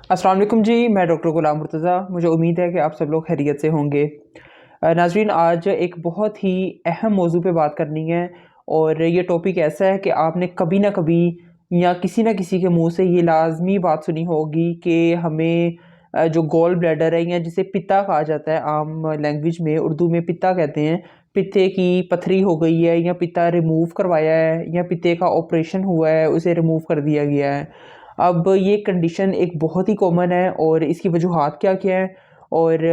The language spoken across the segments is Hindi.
अस्सलाम वालेकुम जी। मैं डॉक्टर गुलाम मुर्तज़ा। मुझे उम्मीद है कि आप सब लोग खैरियत से होंगे। नाज़रीन, आज एक बहुत ही अहम मौजू पे बात करनी है और ये टॉपिक ऐसा है कि आपने कभी ना कभी या किसी ना किसी के मुंह से ये लाजमी बात सुनी होगी कि हमें जो गॉल ब्लैडर है या जिसे पित्ता कहा जाता है, आम लैंग्वेज में उर्दू में पित्ता कहते हैं, पित्ते की पथरी हो गई है या पित्ता रिमूव करवाया है या पित्ते का ऑपरेशन हुआ है, उसे रिमूव कर दिया गया है। अब ये कंडीशन एक बहुत ही कॉमन है और इसकी वजूहात क्या-क्या हैं और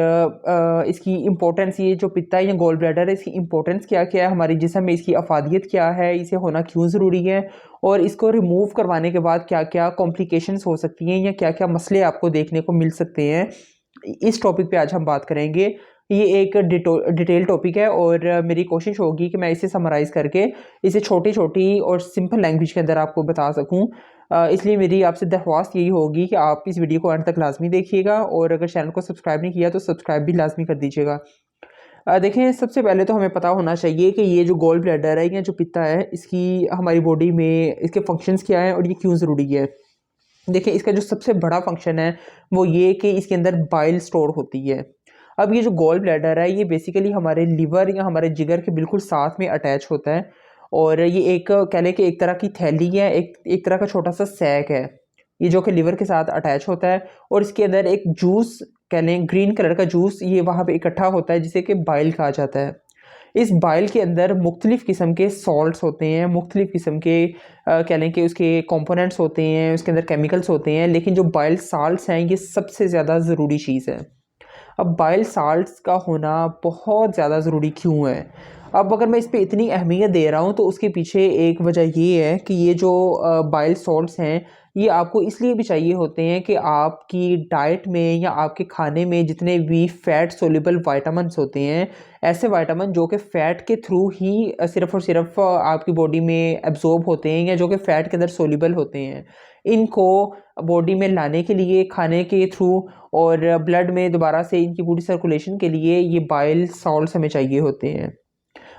इसकी इम्पोर्टेंस, ये जो पित्ता या गॉल ब्लैडर है, इसकी इम्पोर्टेंस क्या-क्या है, हमारे जिस्म में इसकी अफ़ादियत क्या है, इसे होना क्यों ज़रूरी है और इसको रिमूव करवाने के बाद क्या-क्या कॉम्प्लिकेशंस हो सकती हैं या क्या-क्या मसले आपको देखने को मिल सकते हैं। इस टॉपिक पे आज हम बात करेंगे। ये एक डिटेल टॉपिक है और मेरी कोशिश होगी कि मैं इसे समराइज़ करके इसे छोटी-छोटी और सिंपल लैंग्वेज के अंदर आपको बता सकूँ। इसलिए मेरी आपसे दरख्वास्त यही होगी कि आप इस वीडियो को अंत तक लाज़मी देखिएगा और अगर चैनल को सब्सक्राइब नहीं किया तो सब्सक्राइब भी लाज़मी कर दीजिएगा। देखें, सबसे पहले तो हमें पता होना चाहिए कि ये जो गॉल ब्लैडर है या जो पित्ता है, इसकी हमारी बॉडी में इसके फंक्शंस क्या हैं और ये क्यों ज़रूरी है। देखिए, इसका जो सबसे बड़ा फंक्शन है वो ये कि इसके अंदर बाइल स्टोर होती है। अब ये जो गॉल ब्लैडर है, ये बेसिकली हमारे लिवर या हमारे जिगर के बिल्कुल साथ में अटैच होता है और ये एक कह लें कि एक तरह की थैली है, एक एक तरह का छोटा-सा सैक है, ये जो कि लिवर के साथ अटैच होता है और इसके अंदर एक जूस, कह लें ग्रीन कलर का जूस, ये वहाँ पे इकट्ठा होता है जिसे कि बाइल कहा जाता है। इस बाइल के अंदर मुख्तलिफ़ किस्म के सॉल्ट्स होते हैं, मुख्तलिफ़ किस्म के कह लें कि उसके कंपोनेंट्स होते हैं, उसके अंदर केमिकल्स होते हैं, लेकिन जो बाइल साल्ट्स हैं, ये सबसे ज़्यादा ज़रूरी चीज़ है। अब बाइल साल्ट्स का होना बहुत ज़्यादा ज़रूरी क्यों है? अब अगर मैं इस पे इतनी अहमियत दे रहा हूँ तो उसके पीछे एक वजह ये है कि ये जो बाइल साल्ट्स हैं, ये आपको इसलिए भी चाहिए होते हैं कि आपकी डाइट में या आपके खाने में जितने भी फैट सोल्यूबल विटामिन्स होते हैं, ऐसे विटामिन जो कि फ़ैट के थ्रू ही सिर्फ़ और सिर्फ़ आपकी बॉडी में एब्ज़ॉर्ब होते हैं या जो कि फ़ैट के अंदर सोल्यूबल होते हैं, इनको बॉडी में लाने के लिए खाने के थ्रू और ब्लड में दोबारा से इनकी पूरी सर्कुलेशन के लिए ये बाइल साल्ट्स हमें चाहिए होते हैं।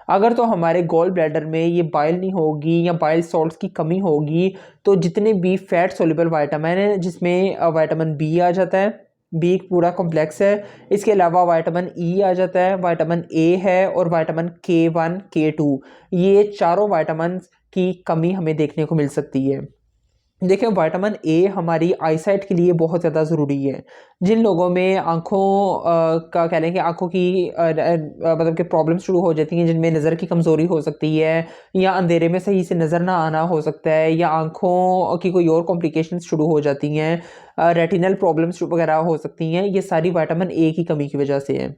अगर तो हमारे गॉल ब्लैडर में ये बाइल नहीं होगी या बाइल साल्ट्स की कमी होगी, तो जितने भी फैट सोल्यूबल विटामिन हैं, जिसमें विटामिन बी आ जाता है, बी एक पूरा कॉम्प्लेक्स है, इसके अलावा विटामिन ई आ जाता है, विटामिन ए है और विटामिन के1, के2, ये चारों विटामिन्स की कमी हमें देखने को मिल सकती है। देखिए, विटामिन ए हमारी आईसाइट के लिए बहुत ज़्यादा ज़रूरी है। जिन लोगों में आँखों का कह लें कि आँखों की मतलब कि प्रॉब्लम शुरू हो जाती हैं, जिनमें नज़र की कमज़ोरी हो सकती है या अंधेरे में सही से नज़र ना आना हो सकता है या आँखों की कोई और कॉम्प्लिकेशंस शुरू हो जाती हैं, रेटिनल प्रॉब्लम्स वगैरह हो सकती हैं, ये सारी विटामिन ए की कमी की वजह से है।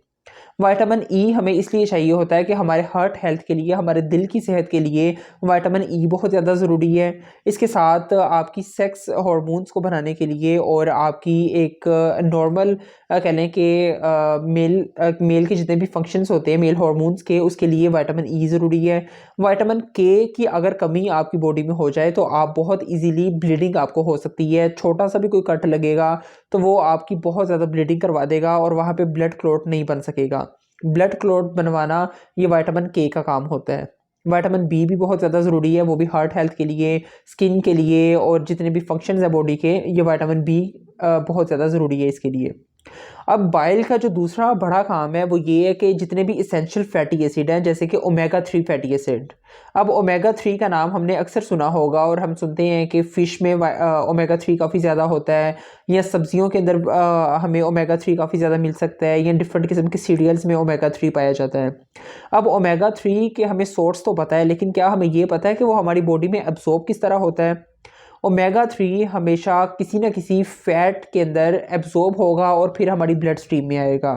विटामिन ई हमें इसलिए चाहिए होता है कि हमारे हार्ट हेल्थ के लिए, हमारे दिल की सेहत के लिए विटामिन ई बहुत ज़्यादा ज़रूरी है। इसके साथ आपकी सेक्स हार्मोन्स को बढ़ाने के लिए और आपकी एक नॉर्मल कह लें कि मेल के जितने भी फंक्शंस होते हैं मेल हार्मोन्स के, उसके लिए विटामिन ई ज़रूरी है। विटामिन के की अगर कमी आपकी बॉडी में हो जाए तो आप बहुत ईज़िली ब्लीडिंग आपको हो सकती है। छोटा-सा भी कोई कट लगेगा तो वो आपकी बहुत ज़्यादा ब्लीडिंग करवा देगा और वहाँ पे ब्लड क्लॉट नहीं बन सकेगा। ब्लड क्लॉट बनवाना ये विटामिन के का काम होता है। विटामिन बी भी बहुत ज़्यादा ज़रूरी है, वो भी हार्ट हेल्थ के लिए, स्किन के लिए और जितने भी फंक्शंस हैं बॉडी के, ये विटामिन बी बहुत ज़्यादा ज़रूरी है इसके लिए। अब बाइल का जो दूसरा बड़ा काम है वो ये है कि जितने भी एसेंशियल फैटी एसिड हैं, जैसे कि ओमेगा 3 फैटी एसिड। अब ओमेगा 3 का नाम हमने अक्सर सुना होगा और हम सुनते हैं कि फ़िश में ओमेगा 3 काफ़ी ज़्यादा होता है या सब्जियों के अंदर हमें ओमेगा 3 काफ़ी ज़्यादा मिल सकता है या डिफरेंट किस्म के सीरियल्स में ओमेगा 3 पाया जाता है। अब ओमेगा 3 के हमें सोर्स तो पता है, लेकिन क्या हमें ये पता है कि वो हमारी बॉडी में एब्ज़ॉर्ब किस तरह होता है? ओमेगा 3 हमेशा किसी न किसी फ़ैट के अंदर एब्ज़ॉर्ब होगा और फिर हमारी ब्लड स्ट्रीम में आएगा।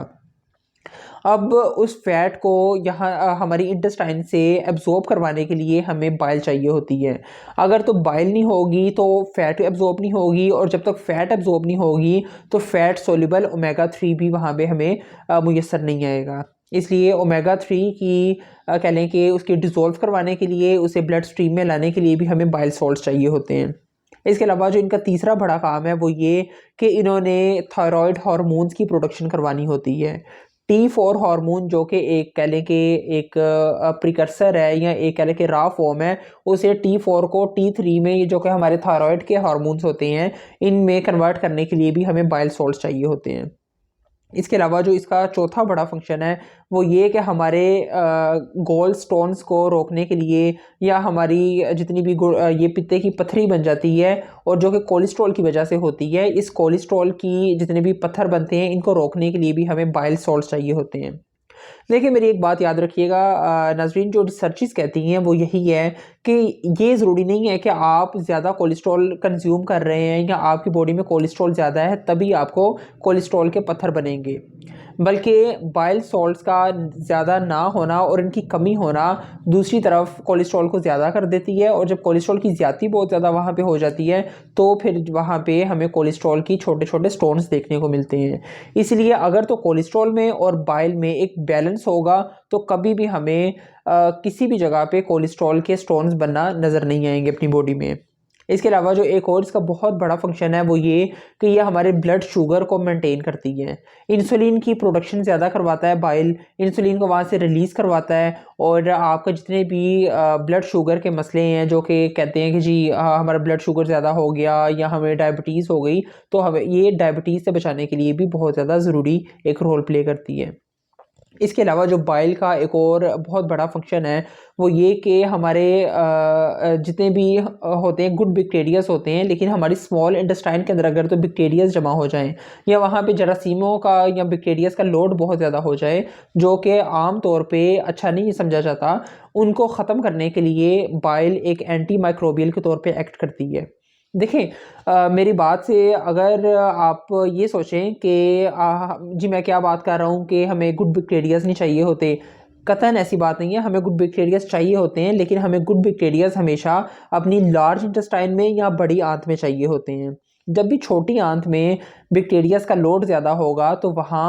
अब उस फ़ैट को यहाँ हमारी इंटेस्टाइन से एब्ज़ॉर्ब करवाने के लिए हमें बाइल चाहिए होती है। अगर तो बाइल नहीं होगी तो फ़ैट एब्ज़ॉर्ब नहीं होगी और जब तक फ़ैट एब्ज़ॉर्ब नहीं होगी तो फ़ैट सोल्यूबल ओमेगा 3 भी वहाँ पे हमें मुयस्सर नहीं आएगा। इसलिए ओमेगा 3 की कह लें कि उसकी डिज़ॉल्व करवाने के लिए, उसे ब्लड स्ट्रीम में लाने के लिए भी हमें बाइल सॉल्ट्स चाहिए होते हैं। इसके अलावा जो इनका तीसरा बड़ा काम है वो ये कि इन्होंने थायरॉइड हार्मोन्स की प्रोडक्शन करवानी होती है। T4 हार्मोन जो कि एक कह लें कि एक प्रिकर्सर है या एक कह लें कि रॉ फॉर्म है, उसे T4 को T3 में, ये जो कि हमारे थायराइड के हार्मोन्स होते हैं, इनमें कन्वर्ट करने के लिए भी हमें बाइल सॉल्ट्स चाहिए होते हैं। इसके अलावा जो इसका चौथा बड़ा फंक्शन है वो ये कि हमारे गोल स्टोन्स को रोकने के लिए, या हमारी जितनी भी ये पित्ते की पत्थरी बन जाती है और जो कि कोलेस्ट्रॉल की वजह से होती है, इस कोलेस्ट्रॉल की जितने भी पत्थर बनते हैं इनको रोकने के लिए भी हमें बाइल सॉल्ट्स चाहिए होते हैं। देखिए मेरी एक बात याद रखिएगा नाज़रीन, जो रिसर्चेस कहती हैं वो यही है कि ये ज़रूरी नहीं है कि आप ज़्यादा कोलेस्ट्रॉल कंज्यूम कर रहे हैं या आपकी बॉडी में कोलेस्ट्रॉल ज़्यादा है तभी आपको कोलेस्ट्रॉल के पत्थर बनेंगे, बल्कि बाइल सॉल्ट्स का ज़्यादा ना होना और इनकी कमी होना दूसरी तरफ कोलेस्ट्रॉल को ज़्यादा कर देती है, और जब कोलेस्ट्रॉल की ज़्यादती बहुत ज़्यादा वहाँ पे हो जाती है तो फिर वहाँ पे हमें कोलेस्ट्रॉल की छोटे छोटे स्टोन्स देखने को मिलते हैं। इसलिए अगर तो कोलेस्ट्रॉल में और बाइल में एक बैलेंस होगा तो कभी भी हमें किसी भी जगह पे कोलेस्ट्रॉल के स्टोन्स बनना नज़र नहीं आएंगे अपनी बॉडी में। इसके अलावा जो एक और इसका बहुत बड़ा फंक्शन है वो ये कि ये हमारे ब्लड शुगर को मेंटेन करती है। इंसुलिन की प्रोडक्शन ज़्यादा करवाता है बाइल, इंसुलिन को वहाँ से रिलीज़ करवाता है, और आपका जितने भी ब्लड शुगर के मसले हैं, जो कि कहते हैं कि जी हमारा ब्लड शुगर ज़्यादा हो गया या हमें डायबिटीज़ हो गई, तो हमें ये डायबिटीज़ से बचाने के लिए भी बहुत ज़्यादा ज़रूरी एक रोल प्ले करती है। इसके अलावा जो बाइल का एक और बहुत बड़ा फंक्शन है वो ये कि हमारे जितने भी होते हैं गुड बैक्टीरियाज होते हैं, लेकिन हमारी स्मॉल इंटेस्टाइन के अंदर अगर तो बैक्टीरियाज जमा हो जाएं या वहाँ पे जरासीमों का या बैक्टीरियाज का लोड बहुत ज़्यादा हो जाए, जो कि आम तौर पे अच्छा नहीं समझा जाता, उनको ख़त्म करने के लिए बाइल एक एंटी माइक्रोबियल के तौर पे एक्ट करती है। देखें मेरी बात से अगर आप ये सोचें कि जी मैं क्या बात कर रहा हूँ कि हमें गुड बैक्टीरियाज नहीं चाहिए होते, कतई ऐसी बात नहीं है, हमें गुड बैक्टीरियाज चाहिए होते हैं, लेकिन हमें गुड बैक्टीरियाज हमेशा अपनी लार्ज इंटेस्टाइन में या बड़ी आंत में चाहिए होते हैं। जब भी छोटी आंत में बैक्टीरियाज का लोड ज़्यादा होगा तो वहाँ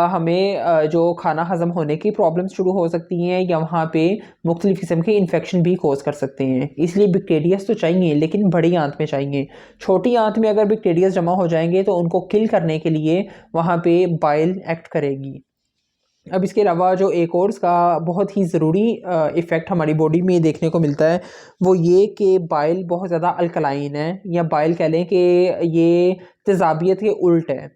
हमें जो खाना हज़म होने की प्रॉब्लम शुरू हो सकती हैं, या वहाँ पे मुख्तलिफ़ किस्म के इन्फेक्शन भी कोज कर सकते हैं। इसलिए बैक्टीरियाज तो चाहिए लेकिन बड़ी आंत में चाहिए। छोटी आंत में अगर बैक्टीरियाज जमा हो जाएंगे तो उनको किल करने के लिए वहाँ पे बाइल एक्ट करेगी। अब इसके अलावा जो एक और इसका बहुत ही ज़रूरी इफ़ेक्ट हमारी बॉडी में देखने को मिलता है वो ये कि बाइल बहुत ज़्यादा अल्कलाइन है, या बाइल कह लें कि ये तेज़ाबियत के उल्ट है।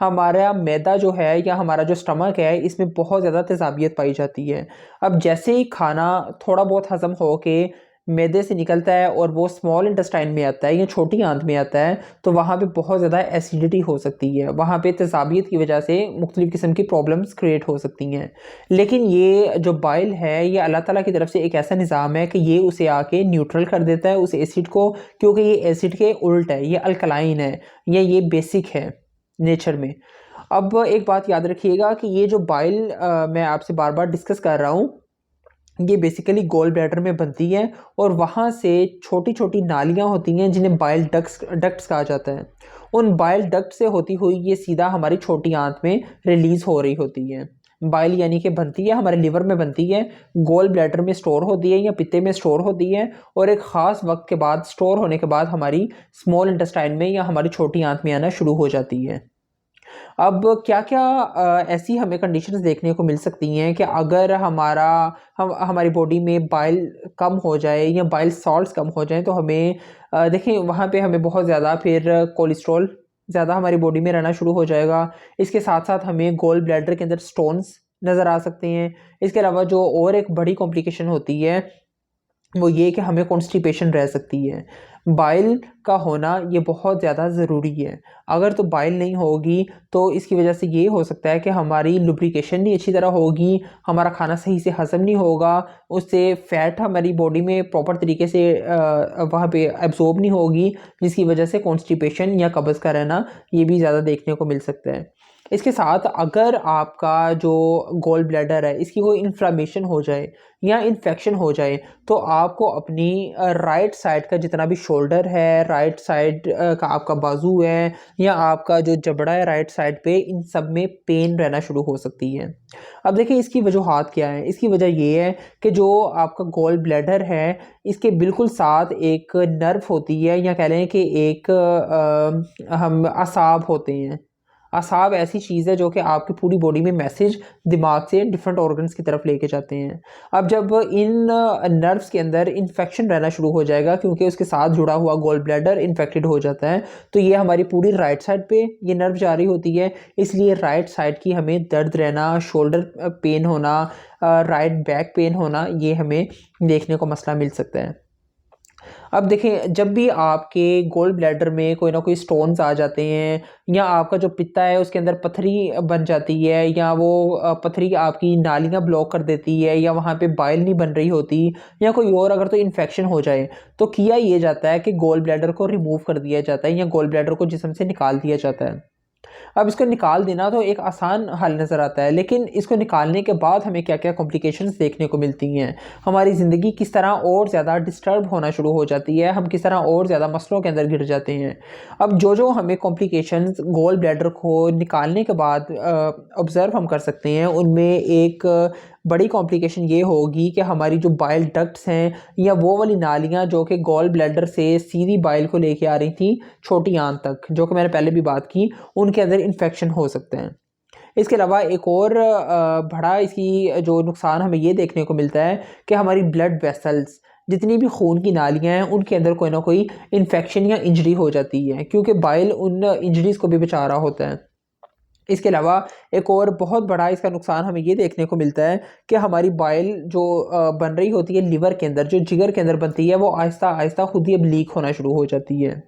हमारा मैदा जो है या हमारा जो स्टमक है इसमें बहुत ज़्यादा तेज़ाबियत पाई जाती है। अब जैसे ही खाना थोड़ा बहुत हज़म हो के मैदे से निकलता है और वो स्मॉल इंटेस्टाइन में आता है या छोटी आंत में आता है, तो वहाँ पे बहुत ज़्यादा एसिडिटी हो सकती है, वहाँ पे तेज़ाबियत की वजह से मुख्तलिफ़ किस्म की प्रॉब्लम्स क्रिएट हो सकती हैं। लेकिन ये जो बाइल है ये अल्लाह ताला की तरफ से एक ऐसा निज़ाम है कि ये उसे आके न्यूट्रल कर देता है उस एसिड को, क्योंकि ये एसिड के उल्ट है, ये अल्कलाइन है या ये बेसिक है नेचर में। अब एक बात याद रखिएगा कि ये जो बाइल मैं आपसे बार बार डिस्कस कर रहा हूँ, ये बेसिकली गोल ब्लैडर में बनती है और वहाँ से छोटी छोटी नालियाँ होती हैं जिन्हें बाइल डक्ट्स कहा जाता है। उन बाइल डक्ट से होती हुई ये सीधा हमारी छोटी आंत में रिलीज़ हो रही होती है। बाइल यानी कि बनती है हमारे लिवर में, बनती है गोल ब्लैडर में स्टोर होती है या पित्ते में स्टोर होती है, और एक ख़ास वक्त के बाद स्टोर होने के बाद हमारी स्मॉल इंटेस्टाइन में या हमारी छोटी आंत में आना शुरू हो जाती है। अब क्या-क्या ऐसी हमें कंडीशंस देखने को मिल सकती हैं कि अगर हमारी बॉडी में बाइल कम हो जाए या बाइल सॉल्ट्स कम हो जाएँ, तो हमें देखें वहाँ पे हमें बहुत ज़्यादा फिर कोलेस्ट्रॉल ज़्यादा हमारी बॉडी में रहना शुरू हो जाएगा। इसके साथ-साथ हमें गॉल ब्लैडर के अंदर स्टोन्स नज़र आ सकते हैं। इसके अलावा जो और एक बड़ी कॉम्प्लिकेशन होती है वो ये कि हमें कॉन्स्टिपेशन रह सकती है। बाइल का होना ये बहुत ज़्यादा ज़रूरी है। अगर तो बाइल नहीं होगी तो इसकी वजह से ये हो सकता है कि हमारी लुब्रिकेशन नहीं अच्छी तरह होगी, हमारा खाना सही से हज़म नहीं होगा, उससे फ़ैट हमारी बॉडी में प्रॉपर तरीके से वहाँ पे एब्ज़ॉर्ब नहीं होगी, जिसकी वजह से कॉन्स्टिपेशन या कब्ज़ का रहना ये भी ज़्यादा देखने को मिल सकता है। इसके साथ अगर आपका जो गॉल ब्लैडर है इसकी कोई इन्फ्लेमेशन हो जाए या इन्फेक्शन हो जाए, तो आपको अपनी राइट साइड का जितना भी शोल्डर है, राइट साइड का आपका बाजू है या आपका जो जबड़ा है राइट साइड पे, इन सब में पेन रहना शुरू हो सकती है। अब देखिए इसकी वजूहात क्या है। इसकी वजह ये है कि जो आपका गॉल ब्लैडर है इसके बिल्कुल साथ एक नर्व होती है, या कह लें कि एक हम असाब होते हैं। आसाब ऐसी चीज़ है जो कि आपकी पूरी बॉडी में मैसेज दिमाग से डिफरेंट ऑर्गन्स की तरफ लेके जाते हैं। अब जब इन नर्व्स के अंदर इन्फेक्शन रहना शुरू हो जाएगा, क्योंकि उसके साथ जुड़ा हुआ गॉल ब्लैडर इन्फेक्टेड हो जाता है, तो ये हमारी पूरी राइट साइड पे ये नर्व जारी होती है। इसलिए राइट साइड की हमें दर्द रहना, शोल्डर पेन होना, राइट बैक पेन होना, ये हमें देखने को मसला मिल सकता है। अब देखें, जब भी आपके गोल ब्लैडर में कोई ना कोई स्टोन्स आ जाते हैं, या आपका जो पित्ता है उसके अंदर पथरी बन जाती है, या वो पथरी आपकी नालियाँ ब्लॉक कर देती है, या वहाँ पे बाइल नहीं बन रही होती, या कोई और अगर तो इन्फेक्शन हो जाए, तो किया ये जाता है कि गोल ब्लैडर को रिमूव कर दिया जाता है या गोल ब्लैडर को जिस्म से निकाल दिया जाता है। अब इसको निकाल देना तो एक आसान हल नज़र आता है, लेकिन इसको निकालने के बाद हमें क्या क्या कॉम्प्लिकेशंस देखने को मिलती हैं, हमारी ज़िंदगी किस तरह और ज़्यादा डिस्टर्ब होना शुरू हो जाती है, हम किस तरह और ज़्यादा मसलों के अंदर गिर जाते हैं। अब जो हमें कॉम्प्लिकेशंस गोल ब्लैडर को निकालने के बाद ऑब्ज़र्व हम कर सकते हैं, उनमें एक बड़ी कॉम्प्लिकेशन ये होगी कि हमारी जो बाइल डक्ट्स हैं, या वो वाली नालियाँ जो कि गॉल ब्लैडर से सीधी बाइल को लेके आ रही थी छोटी आंत तक, जो कि मैंने पहले भी बात की, उनके अंदर इन्फेक्शन हो सकते हैं। इसके अलावा एक और बड़ा इसकी जो नुकसान हमें ये देखने को मिलता है कि हमारी ब्लड वेसल्स, जितनी भी खून की नालियाँ हैं, उनके अंदर कोई ना कोई इन्फेक्शन या इंजरी हो जाती है, क्योंकि बाइल उन इंजरीज़ को भी बचा रहा होता है। इसके अलावा एक और बहुत बड़ा इसका नुकसान हमें ये देखने को मिलता है कि हमारी बाइल जो बन रही होती है लिवर के अंदर, जो जिगर के अंदर बनती है, वो आहिस्ता आहिस्ता खुद ही अब लीक होना शुरू हो जाती है।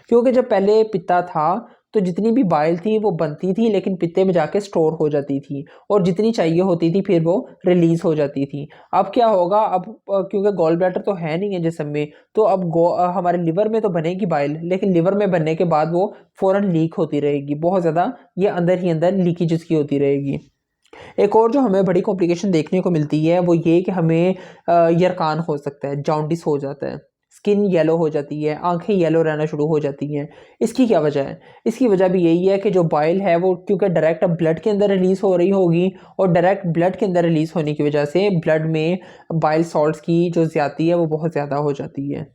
क्योंकि जब पहले पित्ता था, तो जितनी भी बाइल थी वो बनती थी, लेकिन पित्ते में जाके स्टोर हो जाती थी, और जितनी चाहिए होती थी फिर वो रिलीज़ हो जाती थी। अब क्या होगा, अब क्योंकि गॉल ब्लैडर तो है नहीं है जिस्म में, तो अब हमारे लिवर में तो बनेगी बाइल, लेकिन लिवर में बनने के बाद वो फ़ौरन लीक होती रहेगी, बहुत ज़्यादा ये अंदर ही अंदर लीकेज की होती रहेगी। एक और जो हमें बड़ी कॉम्प्लिकेशन देखने को मिलती है वो ये कि हमें यरकान हो सकता है, जॉन्डिस हो जाता है, स्किन येलो हो जाती है, आंखें येलो रहना शुरू हो जाती हैं। इसकी क्या वजह है? इसकी वजह भी यही है कि जो बाइल है वो क्योंकि डायरेक्ट अब ब्लड के अंदर रिलीज़ हो रही होगी, और डायरेक्ट ब्लड के अंदर रिलीज़ होने की वजह से ब्लड में बाइल सॉल्ट्स की जो ज़्यादती है वो बहुत ज़्यादा हो जाती है।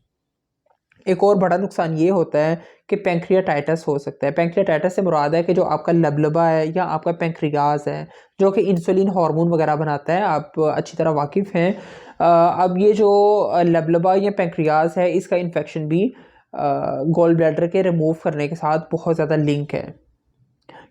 एक और बड़ा नुकसान ये होता है कि पैंक्रियाटाइटिस हो सकता है। पैंक्रियाटाइटिस से मुराद है कि जो आपका लबलबा है या आपका पैंक्रियाज़ है, जो कि इंसुलिन हार्मोन वगैरह बनाता है, आप अच्छी तरह वाकिफ़ हैं। अब ये जो लबलबा या पैंक्रियाज़ है, इसका इन्फेक्शन भी गॉल ब्लैडर के रिमूव करने के साथ बहुत ज़्यादा लिंक है।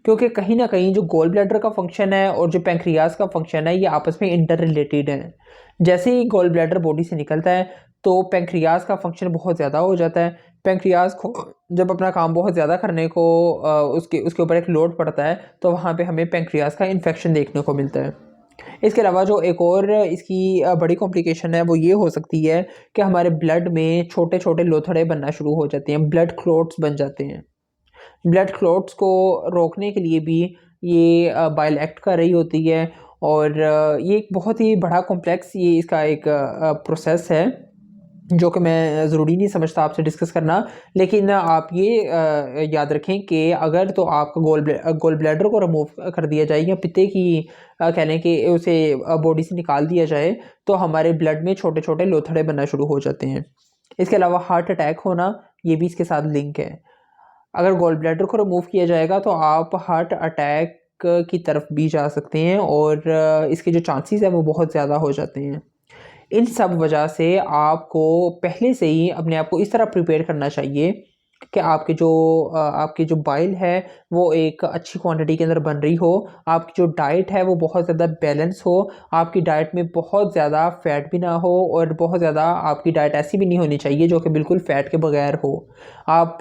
क्योंकि कहीं न कहीं जो गॉल ब्लैडर का फ़ंक्शन है और जो पैंक्रियाज़ का फ़ंक्शन है, ये आपस में इंटर रिलेटेड हैं। जैसे ही गॉल ब्लैडर बॉडी से निकलता है, तो पैंक्रियाज़ का फ़ंक्शन बहुत ज़्यादा हो जाता है। पैंक्रियाज़ को जब अपना काम बहुत ज़्यादा करने को उसके उसके ऊपर एक लोड पड़ता है, तो वहाँ पे हमें पैंक्रियाज़ का इन्फेक्शन देखने को मिलता है। इसके अलावा जो एक और इसकी बड़ी कॉम्प्लिकेशन है, वो ये हो सकती है कि हमारे ब्लड में छोटे-छोटे लोथड़े बनना शुरू हो जाते हैं, ब्लड क्लॉट्स बन जाते हैं। ब्लड क्लॉट्स को रोकने के लिए भी ये बाइल एक्ट कर रही होती है, और ये एक बहुत ही बड़ा कॉम्प्लेक्स ये इसका एक प्रोसेस है, जो कि मैं ज़रूरी नहीं समझता आपसे डिस्कस करना। लेकिन आप ये याद रखें कि अगर तो आपका गोल ब्लैडर को रिमूव कर दिया जाए, या पित्ते की कह लें कि उसे बॉडी से निकाल दिया जाए, तो हमारे ब्लड में छोटे-छोटे लोथड़े बनना शुरू हो जाते हैं। इसके अलावा हार्ट अटैक होना, ये भी इसके साथ लिंक है। अगर गॉल ब्लैडर को रिमूव किया जाएगा, तो आप हार्ट अटैक की तरफ भी जा सकते हैं, और इसके जो चांसेस हैं वो बहुत ज़्यादा हो जाते हैं। इन सब वजह से आपको पहले से ही अपने आप को इस तरह प्रिपेयर करना चाहिए कि आपकी जो बाइल है वो एक अच्छी क्वांटिटी के अंदर बन रही हो, आपकी जो डाइट है वो बहुत ज़्यादा बैलेंस हो, आपकी डाइट में बहुत ज़्यादा फ़ैट भी ना हो, और बहुत ज़्यादा आपकी डाइट ऐसी भी नहीं होनी चाहिए जो कि बिल्कुल फ़ैट के बगैर हो। आप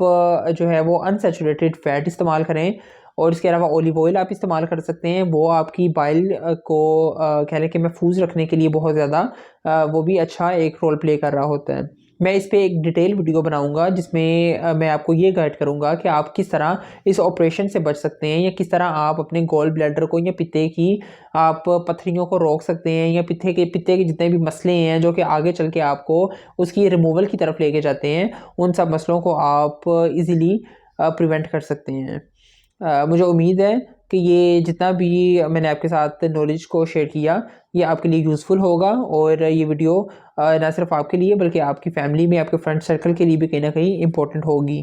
जो है वो अनसैचुरेटेड फ़ैट इस्तेमाल करें, और इसके अलावा ऑलिव ऑयल आप इस्तेमाल कर सकते हैं, वो आपकी बाइल को कह लें कि महफूज रखने के लिए बहुत ज़्यादा वो भी अच्छा एक रोल प्ले कर रहा होता है। मैं इस पे एक डिटेल वीडियो बनाऊंगा, जिसमें मैं आपको ये गाइड करूंगा कि आप किस तरह इस ऑपरेशन से बच सकते हैं, या किस तरह आप अपने गॉल ब्लैडर को या पित्ते की आप पथरियों को रोक सकते हैं, या पित्ते के जितने भी मसले हैं जो कि आगे चल के आपको उसकी रिमूवल की तरफ लेके जाते हैं, उन सब मसलों को आप ईज़िली प्रिवेंट कर सकते हैं। मुझे उम्मीद है कि ये जितना भी मैंने आपके साथ नॉलेज को शेयर किया, ये आपके लिए यूज़फुल होगा, और ये वीडियो ना सिर्फ आपके लिए बल्कि आपकी फैमिली में, आपके फ्रेंड सर्कल के लिए भी कहीं ना कहीं इम्पोर्टेंट होगी।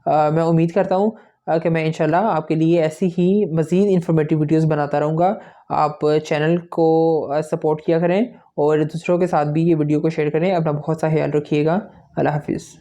मैं उम्मीद करता हूँ कि मैं इंशाल्लाह आपके लिए ऐसी ही मज़ीद इन्फॉर्मेटिव वीडियोस बनाता रहूँगा। आप चैनल को सपोर्ट किया करें और दूसरों के साथ भी ये वीडियो को शेयर करें। अपना बहुत सा ख्याल रखिएगा। अल्लाह हाफ़िज़।